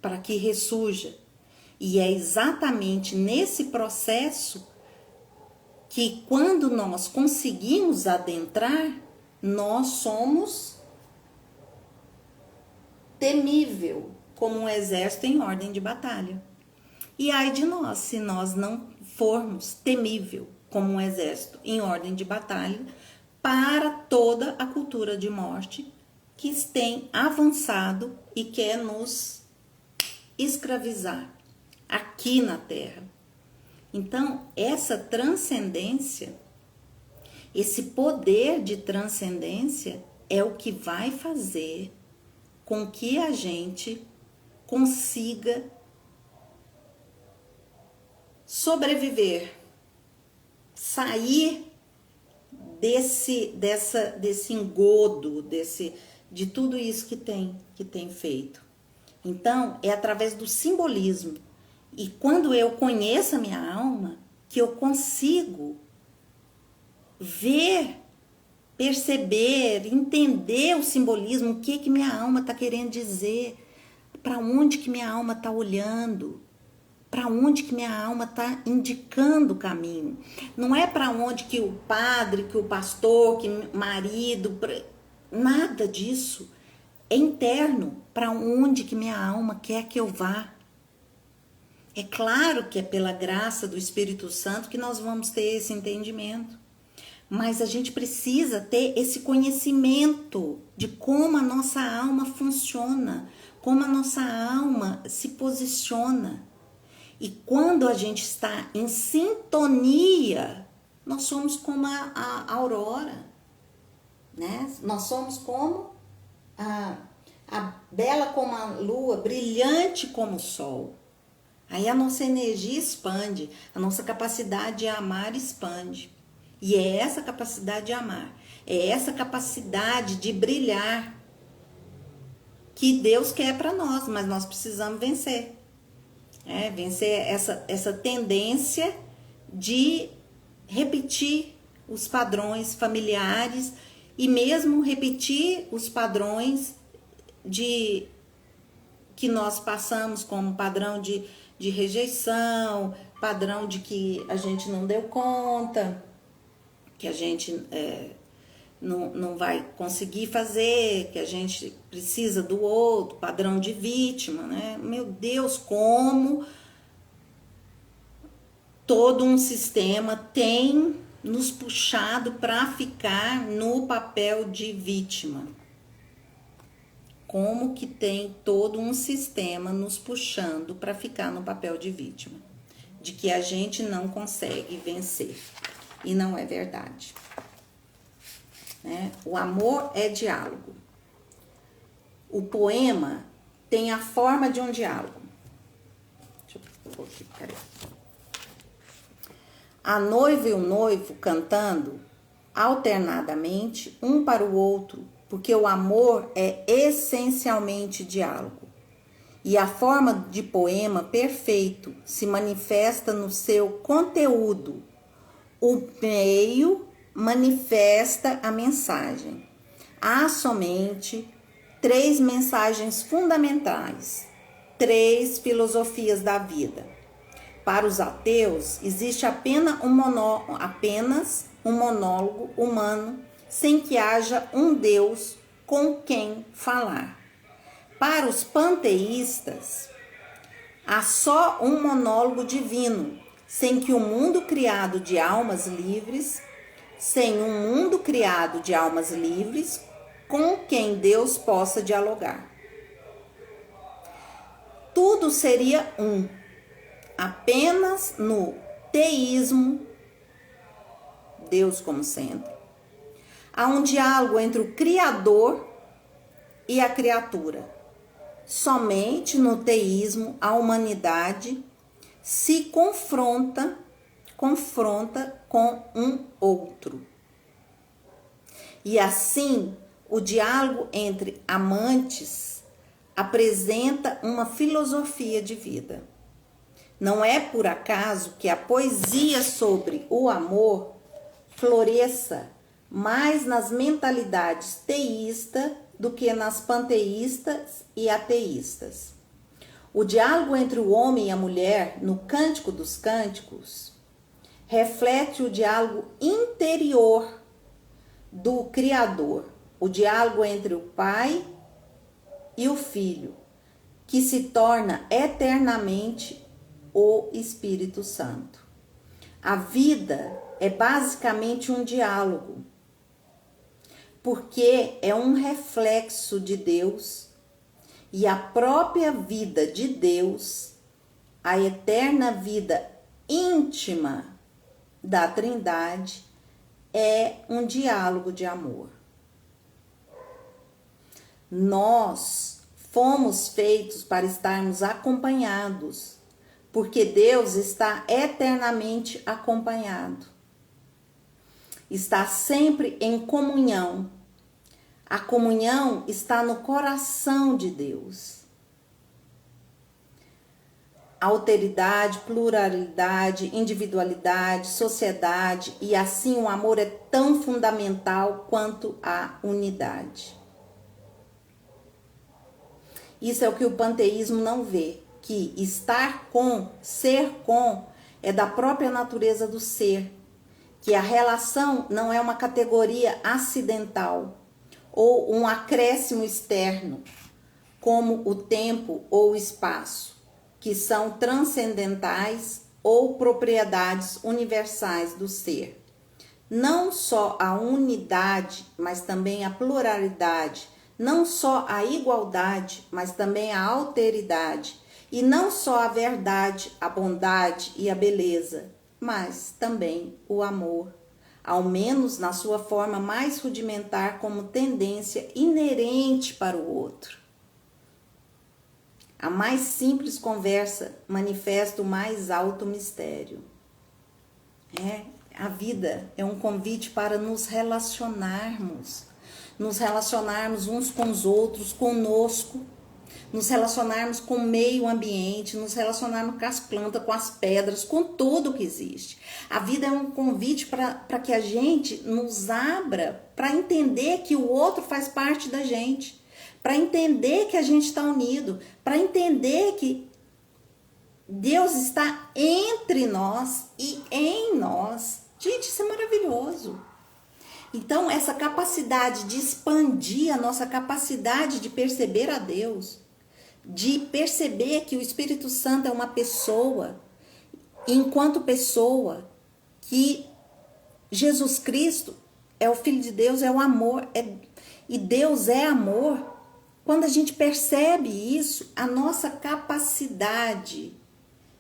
para que ressurja. E é exatamente nesse processo que, quando nós conseguimos adentrar, nós somos temível como um exército em ordem de batalha. E ai de nós, se nós não formos temível como um exército em ordem de batalha para toda a cultura de morte que tem avançado e quer nos escravizar aqui na Terra. Então, essa transcendência, esse poder de transcendência é o que vai fazer com que a gente consiga sobreviver, sair desse engodo, de tudo isso que tem feito. Então, é através do simbolismo. E quando eu conheço a minha alma, que eu consigo ver, perceber, entender o simbolismo, o que minha alma está querendo dizer, para onde que minha alma está olhando, para onde que minha alma está indicando o caminho. Não é para onde que o padre, que o pastor, que o marido, nada disso. É interno, para onde que minha alma quer que eu vá. É claro que é pela graça do Espírito Santo que nós vamos ter esse entendimento. Mas a gente precisa ter esse conhecimento de como a nossa alma funciona, como a nossa alma se posiciona. E quando a gente está em sintonia, nós somos como a aurora, né? Nós somos como a bela como a lua, brilhante como o sol. Aí a nossa energia expande, a nossa capacidade de amar expande. E é essa capacidade de amar, é essa capacidade de brilhar que Deus quer para nós, mas nós precisamos vencer. Vencer essa tendência de repetir os padrões familiares e mesmo repetir os padrões que nós passamos como padrão de rejeição, padrão de que a gente não deu conta, que a gente não vai conseguir fazer, que a gente precisa do outro, padrão de vítima, né? Meu Deus, como todo um sistema tem nos puxado para ficar no papel de vítima. Como que tem todo um sistema nos puxando para ficar no papel de vítima, de que a gente não consegue vencer. E não é verdade. O amor é diálogo. O poema tem a forma de um diálogo. Deixa eu pôr aqui, peraí. A noiva e o noivo cantando alternadamente um para o outro, porque o amor é essencialmente diálogo. E a forma de poema perfeito se manifesta no seu conteúdo. O meio manifesta a mensagem. Há somente 3 mensagens fundamentais, 3 filosofias da vida. Para os ateus, existe apenas um monólogo humano, sem que haja um Deus com quem falar. Para os panteístas, há só um monólogo divino, sem um mundo criado de almas livres, com quem Deus possa dialogar. Tudo seria apenas no teísmo, Deus como centro. Há um diálogo entre o Criador e a criatura. Somente no teísmo a humanidade se confronta com um outro. E assim, o diálogo entre amantes apresenta uma filosofia de vida. Não é por acaso que a poesia sobre o amor floresça mais nas mentalidades teístas do que nas panteístas e ateístas. O diálogo entre o homem e a mulher no Cântico dos Cânticos reflete o diálogo interior do Criador, o diálogo entre o Pai e o Filho, que se torna eternamente o Espírito Santo. A vida é basicamente um diálogo, porque é um reflexo de Deus e a própria vida de Deus, a eterna vida íntima da Trindade, é um diálogo de amor. Nós fomos feitos para estarmos acompanhados, porque Deus está eternamente acompanhado. Está sempre em comunhão. A comunhão está no coração de Deus. Alteridade, pluralidade, individualidade, sociedade, e assim o amor é tão fundamental quanto a unidade. Isso é o que o panteísmo não vê, que estar com, ser com, é da própria natureza do ser, que a relação não é uma categoria acidental ou um acréscimo externo, como o tempo ou o espaço, que são transcendentais ou propriedades universais do ser. Não só a unidade, mas também a pluralidade, não só a igualdade, mas também a alteridade, e não só a verdade, a bondade e a beleza, mas também o amor, ao menos na sua forma mais rudimentar, como tendência inerente para o outro. A mais simples conversa manifesta o mais alto mistério. A vida é um convite para nos relacionarmos uns com os outros, conosco, nos relacionarmos com o meio ambiente, nos relacionarmos com as plantas, com as pedras, com tudo que existe. A vida é um convite para que a gente nos abra para entender que o outro faz parte da gente, para entender que a gente está unido, para entender que Deus está entre nós e em nós. Gente, isso é maravilhoso. Então, essa capacidade de expandir a nossa capacidade de perceber a Deus, de perceber que o Espírito Santo é uma pessoa, enquanto pessoa, que Jesus Cristo é o Filho de Deus, é o amor, e Deus é amor. Quando a gente percebe isso, a nossa capacidade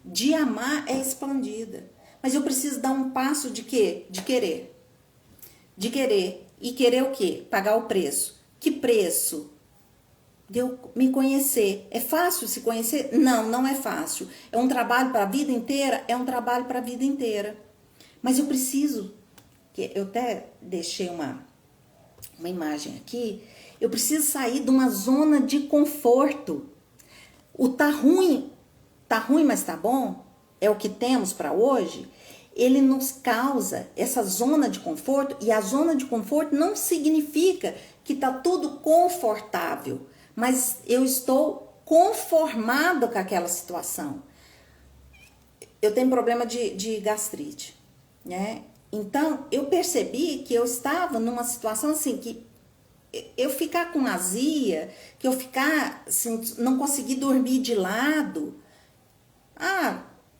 de amar é expandida. Mas eu preciso dar um passo de quê? De querer. De querer. E querer o quê? Pagar o preço. Que preço? De eu me conhecer. É fácil se conhecer? Não, não é fácil. É um trabalho para a vida inteira? É um trabalho para a vida inteira. Mas eu preciso, que eu até deixei uma imagem aqui, eu preciso sair de uma zona de conforto. O tá ruim, mas tá bom, é o que temos para hoje. Ele nos causa essa zona de conforto, e a zona de conforto não significa que tá tudo confortável, mas eu estou conformado com aquela situação. Eu tenho problema de gastrite, né? Então, eu percebi que eu estava numa situação assim, que eu ficar com azia, que eu ficar assim, não conseguir dormir de lado.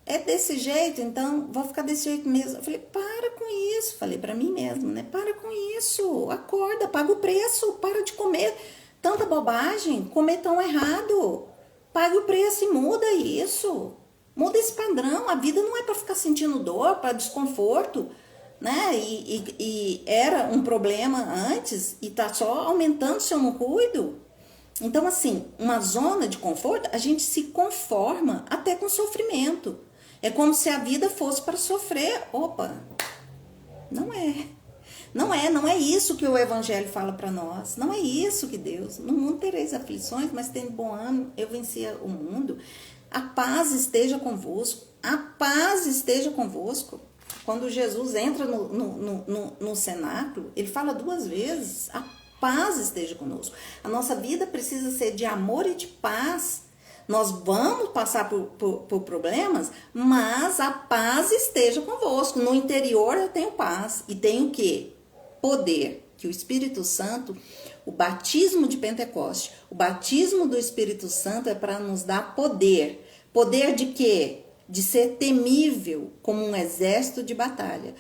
É desse jeito, então vou ficar desse jeito mesmo. Eu falei, para com isso. Falei pra mim mesmo, né? Para com isso. Acorda, paga o preço. Para de comer tanta bobagem, comer tão errado. Paga o preço e muda isso. Muda esse padrão. A vida não é pra ficar sentindo dor, para desconforto, né? E era um problema antes e tá só aumentando se eu não cuido. Então, assim, uma zona de conforto, a gente se conforma até com sofrimento. É como se a vida fosse para sofrer. Opa, não é. Não é isso que o Evangelho fala para nós. Não é isso que Deus. No mundo tereis aflições, mas tendo bom ânimo, eu venci o mundo. A paz esteja convosco. A paz esteja convosco. Quando Jesus entra no cenáculo, ele fala 2 vezes: a paz esteja conosco. A nossa vida precisa ser de amor e de paz. Nós vamos passar por problemas, mas a paz esteja convosco. No interior eu tenho paz. E tenho o quê? Poder. Que o Espírito Santo, o batismo de Pentecoste, o batismo do Espírito Santo é para nos dar poder. Poder de quê? De ser temível como um exército de batalha.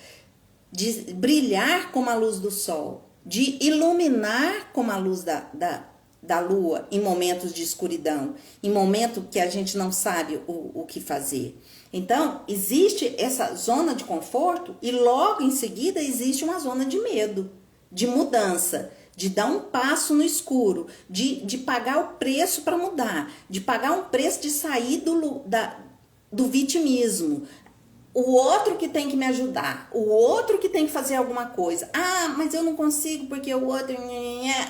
De brilhar como a luz do sol. De iluminar como a luz da lua em momentos de escuridão, em momentos que a gente não sabe o que fazer. Então, existe essa zona de conforto e logo em seguida existe uma zona de medo, de mudança, de dar um passo no escuro, de pagar o preço para mudar, de pagar um preço de sair do vitimismo. O outro que tem que me ajudar, o outro que tem que fazer alguma coisa. Ah, mas eu não consigo porque o outro...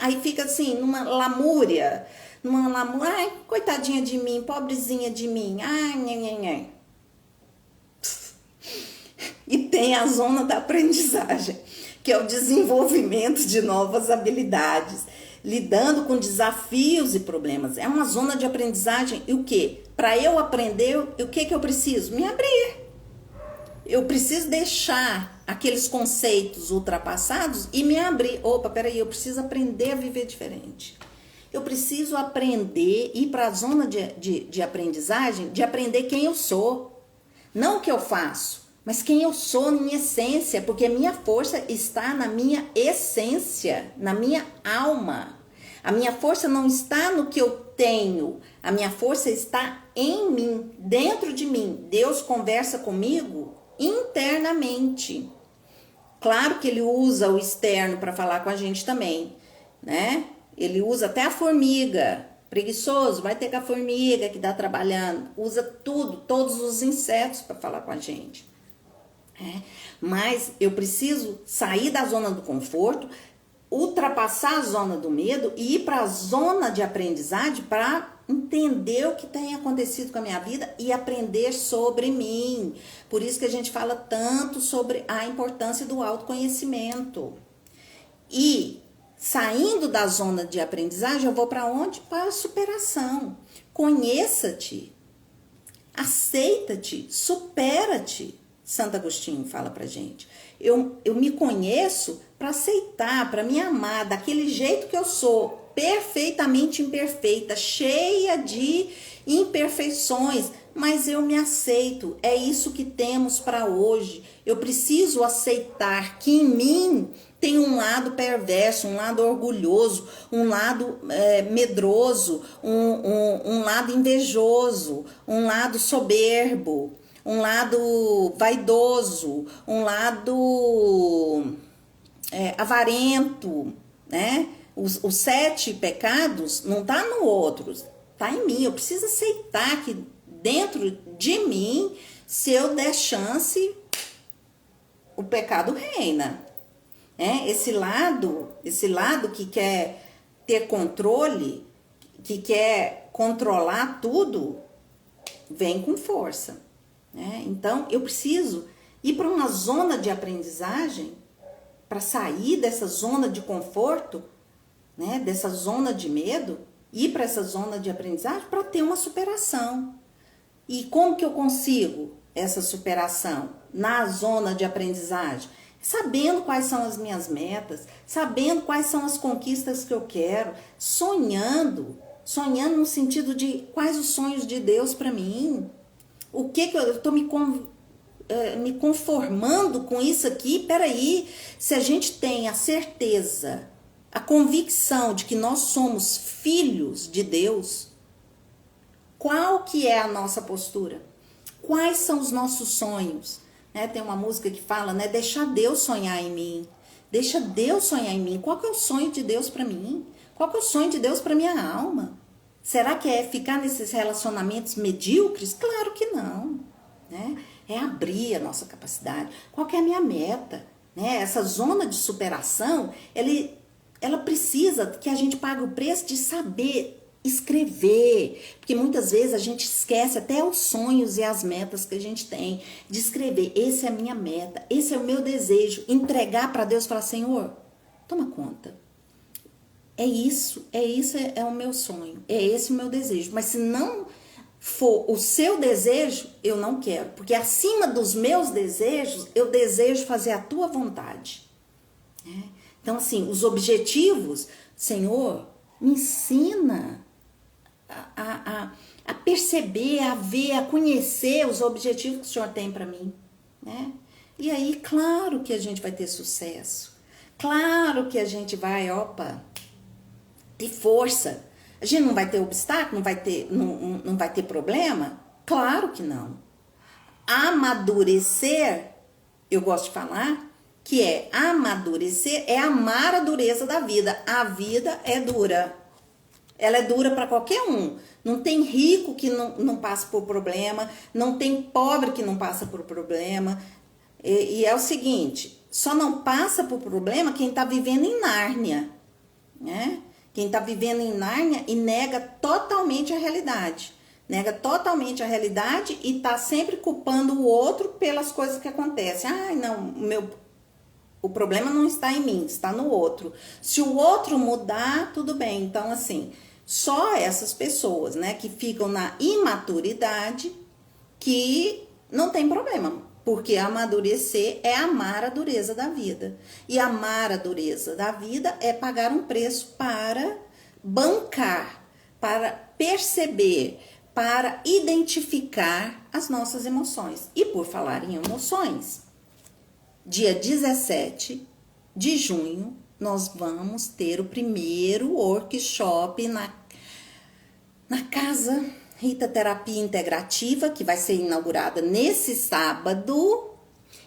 Aí fica assim, numa lamúria. Ai, coitadinha de mim, pobrezinha de mim. Ai. E tem a zona da aprendizagem, que é o desenvolvimento de novas habilidades, lidando com desafios e problemas. É uma zona de aprendizagem. E o quê? Para eu aprender, o que eu preciso? Me abrir. Eu preciso deixar aqueles conceitos ultrapassados e me abrir. Opa, peraí, eu preciso aprender a viver diferente. Eu preciso aprender, ir para a zona de aprendizagem, de aprender quem eu sou. Não o que eu faço, mas quem eu sou em essência, porque a minha força está na minha essência, na minha alma. A minha força não está no que eu tenho, a minha força está em mim, dentro de mim. Deus conversa comigo internamente. Claro que ele usa o externo para falar com a gente também, né? Ele usa até a formiga. Preguiçoso, vai ter com a formiga que está trabalhando. Usa tudo, todos os insetos para falar com a gente. Mas eu preciso sair da zona do conforto, ultrapassar a zona do medo e ir para a zona de aprendizagem para entender o que tem acontecido com a minha vida e aprender sobre mim. Por isso que a gente fala tanto sobre a importância do autoconhecimento. E saindo da zona de aprendizagem, eu vou para onde? Para a superação. Conheça-te, aceita-te, supera-te. Santo Agostinho fala pra gente. Eu me conheço para aceitar, para me amar daquele jeito que eu sou, perfeitamente imperfeita, cheia de imperfeições, mas eu me aceito. É isso que temos para hoje. Eu preciso aceitar que em mim tem um lado perverso, um lado orgulhoso, um lado medroso, um lado invejoso, um lado soberbo, um lado vaidoso, um lado avarento, né? Os 7 pecados não tá no outro, tá em mim. Eu preciso aceitar que dentro de mim, se eu der chance, o pecado reina. Esse lado que quer ter controle, que quer controlar tudo, vem com força. Então, eu preciso ir para uma zona de aprendizagem, para sair dessa zona de conforto, né, dessa zona de medo, ir para essa zona de aprendizagem para ter uma superação. E como que eu consigo essa superação na zona de aprendizagem? Sabendo quais são as minhas metas, sabendo quais são as conquistas que eu quero, sonhando no sentido de quais os sonhos de Deus para mim. O que eu estou me conformando com isso aqui? Peraí, se a gente tem a certeza, a convicção de que nós somos filhos de Deus, qual que é a nossa postura? Quais são os nossos sonhos? Tem uma música que fala, né? Deixa Deus sonhar em mim. Deixa Deus sonhar em mim. Qual que é o sonho de Deus para mim? Qual que é o sonho de Deus para minha alma? Será que é ficar nesses relacionamentos medíocres? Claro que não, né? É abrir a nossa capacidade. Qual que é a minha meta? né? Essa zona de superação, ela precisa que a gente pague o preço de saber escrever, porque muitas vezes a gente esquece até os sonhos e as metas que a gente tem, de escrever, esse é a minha meta, esse é o meu desejo, entregar para Deus e falar, Senhor, toma conta, é isso é o meu sonho, é esse o meu desejo, mas se não for o seu desejo, eu não quero, porque acima dos meus desejos, eu desejo fazer a tua vontade, né? Então assim, os objetivos, Senhor, me ensina a perceber, a ver, a conhecer os objetivos que o Senhor tem para mim, né? E aí, claro que a gente vai ter sucesso. Claro que a gente vai, ter força. A gente não vai ter obstáculo, não vai ter problema? Claro que não. Amadurecer, eu gosto de falar, que amadurecer é amar a dureza da vida. A vida é dura. Ela é dura para qualquer um. Não tem rico que não passa por problema, não tem pobre que não passa por problema. E é o seguinte, só não passa por problema quem está vivendo em Nárnia, né? Quem está vivendo em Nárnia e nega totalmente a realidade. Nega totalmente a realidade e está sempre culpando o outro pelas coisas que acontecem. Não, o problema não está em mim, está no outro. Se o outro mudar, tudo bem. Então, assim, só essas pessoas, né, que ficam na imaturidade, que não tem problema. Porque amadurecer é amar a dureza da vida. E amar a dureza da vida é pagar um preço para bancar, para perceber, para identificar as nossas emoções. E por falar em emoções, dia 17 de junho, nós vamos ter o primeiro workshop na Casa Rita Terapia Integrativa, que vai ser inaugurada nesse sábado.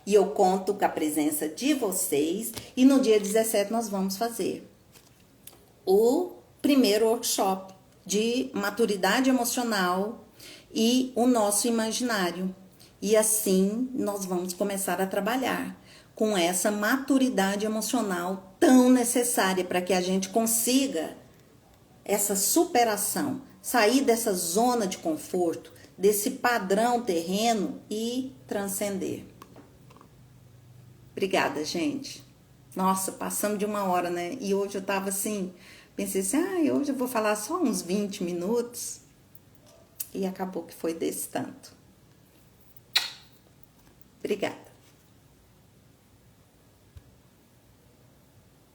E eu conto com a presença de vocês. E no dia 17 nós vamos fazer o primeiro workshop de maturidade emocional e o nosso imaginário. E assim nós vamos começar a trabalhar com essa maturidade emocional tão necessária para que a gente consiga essa superação, sair dessa zona de conforto, desse padrão terreno e transcender. Obrigada, gente. Nossa, passamos de 1 hora, né? E hoje eu tava assim, pensei assim, hoje eu vou falar só uns 20 minutos. E acabou que foi desse tanto. Obrigada.